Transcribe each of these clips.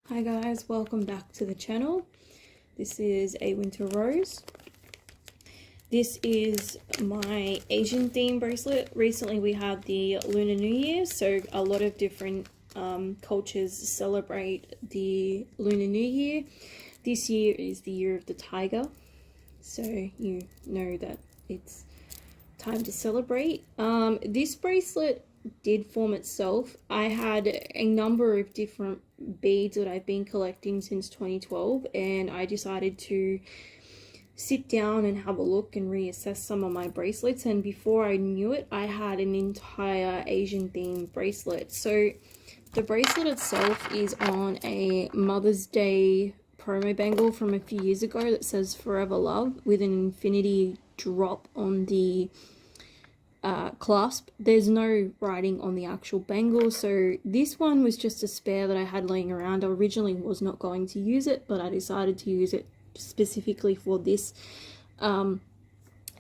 Hi guys, welcome back to the channel. This is a winter rose. This is my Asian theme bracelet. Recently we had the Lunar New Year, so a lot of different cultures celebrate the Lunar New Year. This year is the year of the tiger, so you know that it's time to celebrate. This bracelet did form itself. I had a number of different beads that I've been collecting since 2012, and I decided to sit down and have a look and reassess some of my bracelets, and before I knew it I had an entire Asian themed bracelet. So the bracelet itself is on a Mother's Day promo bangle from a few years ago that says Forever Love with an infinity drop on the clasp. There's no writing on the actual bangle, so this one was just a spare that I had laying around. I originally was not going to use it, but I decided to use it specifically for this Asian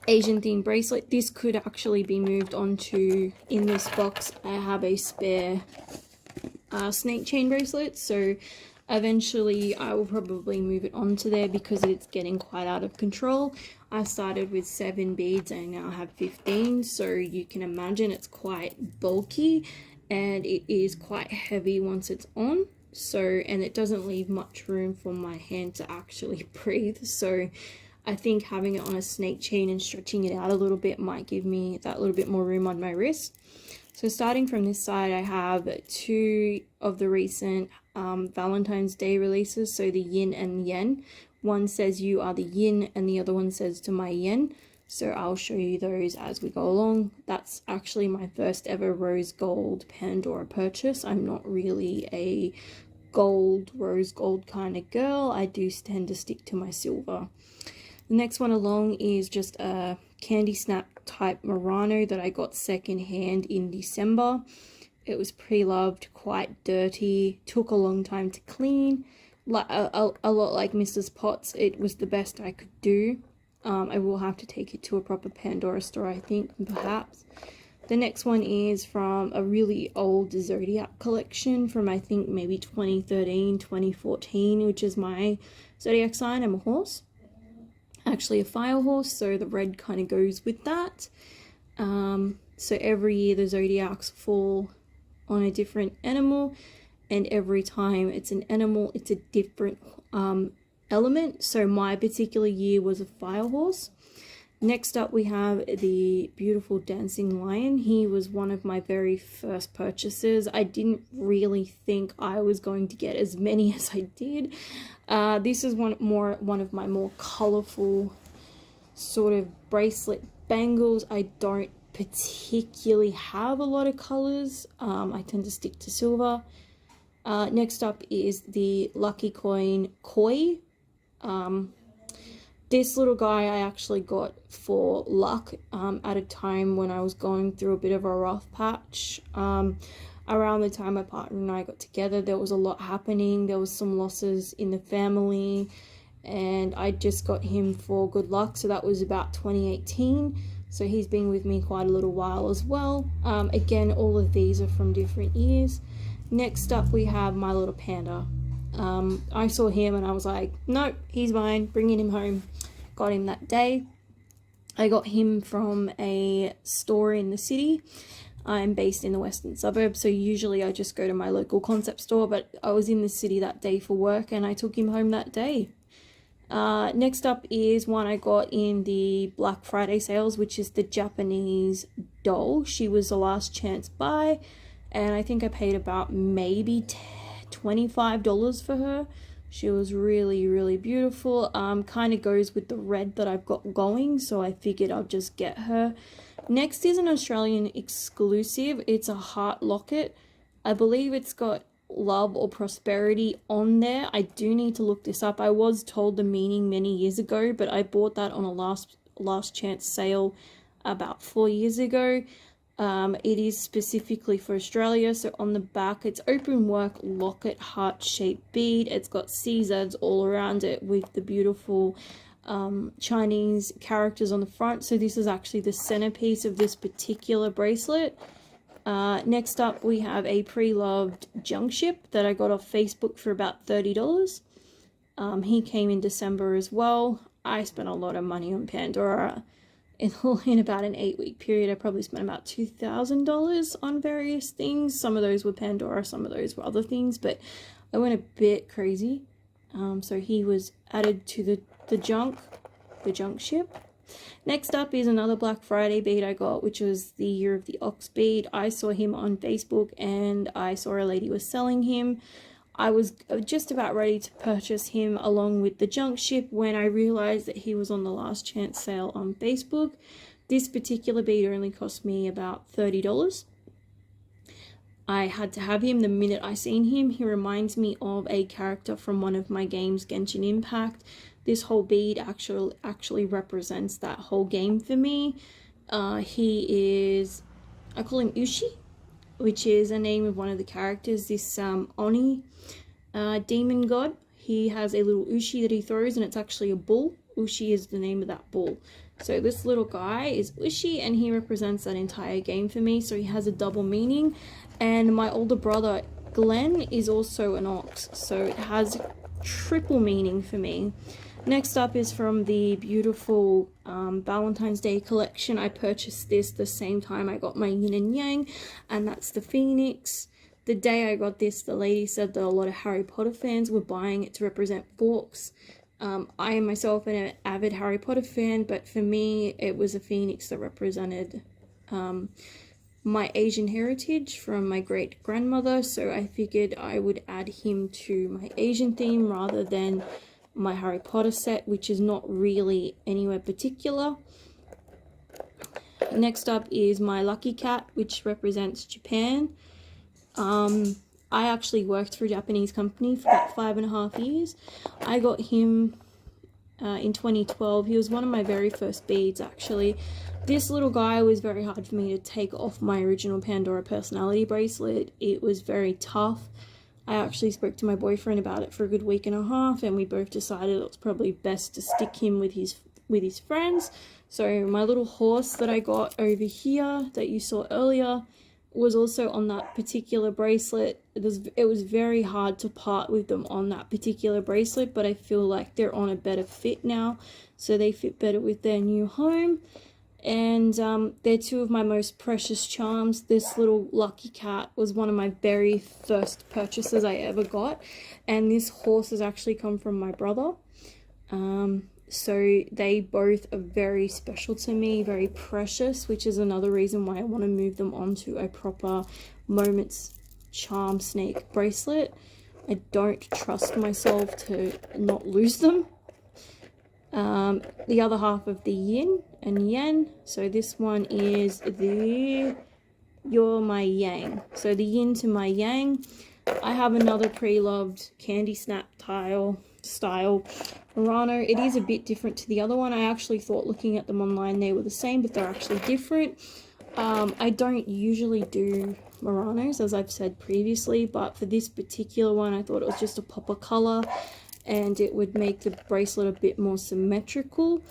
themed bracelet. This could actually be moved onto, in this box I have a spare snake chain bracelet, so eventually I will probably move it onto there because it's getting quite out of control. I started with 7 beads and now have 15, so you can imagine it's quite bulky and it is quite heavy once it's on. So, and it doesn't leave much room for my hand to actually breathe, so I think having it on a snake chain and stretching it out a little bit might give me that little bit more room on my wrist. So starting from this side, I have 2 of the recent Valentine's Day releases, so the yin and yang. One says you are the yin and the other one says to my yen. So I'll show you those as we go along. That's actually my first ever rose gold Pandora purchase. I'm not really a rose gold kind of girl. I do tend to stick to my silver. The next one along is just a candy snap type Murano that I got second hand in December. It was pre-loved, quite dirty, took a long time to clean. A lot like Mrs. Potts, it was the best I could do. I will have to take it to a proper Pandora store, I think, perhaps. The next one is from a really old Zodiac collection from, I think, maybe 2013, 2014, which is my Zodiac sign. I'm a horse. Actually a fire horse, so the red kind of goes with that. So every year the Zodiacs fall on a different animal, and every time it's an animal it's a different element. So my particular year was a fire horse. Next up we have the beautiful dancing lion. He was one of my very first purchases. I didn't really think I was going to get as many as I did. This is one of my more colorful sort of bracelet bangles. I don't particularly have a lot of colors. I tend to stick to silver. Next up is the Lucky Coin Koi. This little guy I actually got for luck at a time when I was going through a bit of a rough patch. Around the time my partner and I got together, there was a lot happening. There was some losses in the family, and I just got him for good luck. So that was about 2018. So he's been with me quite a little while as well. Again, all of these are from different years. Next up we have my little panda. I saw him and I was like, nope, he's mine, bringing him home. Got him that day. I got him from a store in the city. I'm based in the western suburbs, so usually I just go to my local concept store, but I was in the city that day for work and I took him home that day. Next up is one I got in the Black Friday sales, which is the Japanese doll. She was the last chance buy, and I think I paid about maybe $25 for her. She was really, really beautiful. Kind of goes with the red that I've got going, so I figured I'll just get her. Next is an Australian exclusive. It's a heart locket. I believe it's got love or prosperity on there. I do need to look this up. I was told the meaning many years ago, but I bought that on a last chance sale about 4 years ago. It is specifically for Australia, so on the back it's open work locket heart shaped bead. It's got CZs all around it with the beautiful Chinese characters on the front. So this is actually the centerpiece of this particular bracelet. Next up, we have a pre-loved junk ship that I got off Facebook for about $30. He came in December as well. I spent a lot of money on Pandora. In about an 8-week period, I probably spent about $2,000 on various things. Some of those were Pandora, some of those were other things, but I went a bit crazy. So he was added to the junk ship. Next up is another Black Friday bead I got, which was the Year of the Ox bead. I saw him on Facebook and I saw a lady was selling him. I was just about ready to purchase him along with the junk ship when I realized that he was on the last chance sale on Facebook. This particular bead only cost me about $30. I had to have him the minute I seen him. He reminds me of a character from one of my games, Genshin Impact. This whole bead actually represents that whole game for me. He is, I call him Ushi, which is a name of one of the characters, this Oni demon god. He has a little Ushi that he throws, and it's actually a bull. Ushi is the name of that bull. So this little guy is Ushi, and he represents that entire game for me, so he has a double meaning. And my older brother, Glenn, is also an ox, so it has triple meaning for me. Next up is from the beautiful Valentine's Day collection. I purchased this the same time I got my yin and yang, and that's the Phoenix. The day I got this, the lady said that a lot of Harry Potter fans were buying it to represent forks. I am myself an avid Harry Potter fan, but for me, it was a Phoenix that represented my Asian heritage from my great-grandmother, so I figured I would add him to my Asian theme rather than my Harry Potter set, which is not really anywhere particular. Next up is my lucky cat, which represents Japan. I actually worked for a Japanese company for about 5.5 years. I got him in 2012. He was one of my very first beads, actually. This little guy was very hard for me to take off my original Pandora personality bracelet. It was very tough. I actually spoke to my boyfriend about it for a good 1.5 weeks, and we both decided it was probably best to stick him with his friends. So my little horse that I got over here that you saw earlier was also on that particular bracelet. It was very hard to part with them on that particular bracelet, but I feel like they're on a better fit now, so they fit better with their new home. And they're two of my most precious charms. This little lucky cat was one of my very first purchases I ever got, and this horse has actually come from my brother. So they both are very special to me, very precious, which is another reason why I want to move them onto a proper Moments charm snake bracelet. I don't trust myself to not lose them. The other half of the yin and yang. So this one is the You're My Yang. So the yin to my yang. I have another pre-loved candy snap style Murano. It is a bit different to the other one. I actually thought looking at them online they were the same, but they're actually different. I don't usually do Muranos, as I've said previously, but for this particular one I thought it was just a pop of color and it would make the bracelet a bit more symmetrical.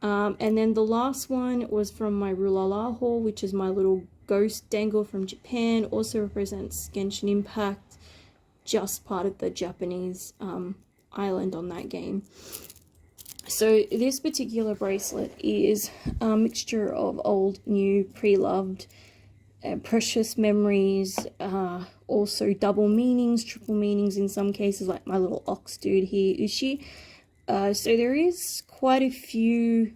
And then the last one was from my Rulala haul, which is my little ghost dangle from Japan. Also represents Genshin Impact, just part of the Japanese island on that game. So this particular bracelet is a mixture of old, new, pre-loved, precious memories, also double meanings, triple meanings in some cases, like my little ox dude here, Ushi. So there is quite a few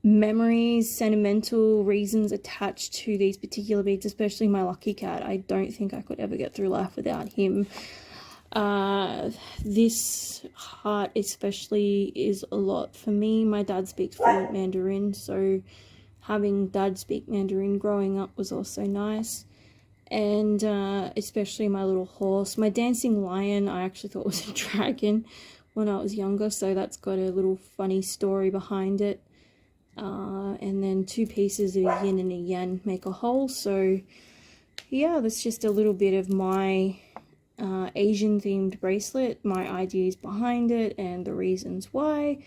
memories, sentimental reasons attached to these particular beads, especially my lucky cat. I don't think I could ever get through life without him. This heart especially is a lot for me. My dad speaks fluent Mandarin, so having dad speak Mandarin growing up was also nice. And especially my little horse. My dancing lion I actually thought was a dragon when I was younger, so that's got a little funny story behind it. And then 2 pieces of yin and a yang make a whole. So yeah, that's just a little bit of my Asian themed bracelet, my ideas behind it, and the reasons why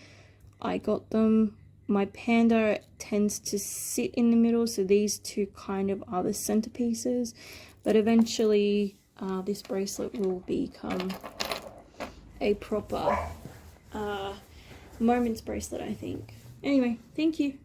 I got them. my panda tends to sit in the middle, so these two kind of are the centerpieces, but eventually this bracelet will become a proper moments bracelet, I think. Anyway, thank you.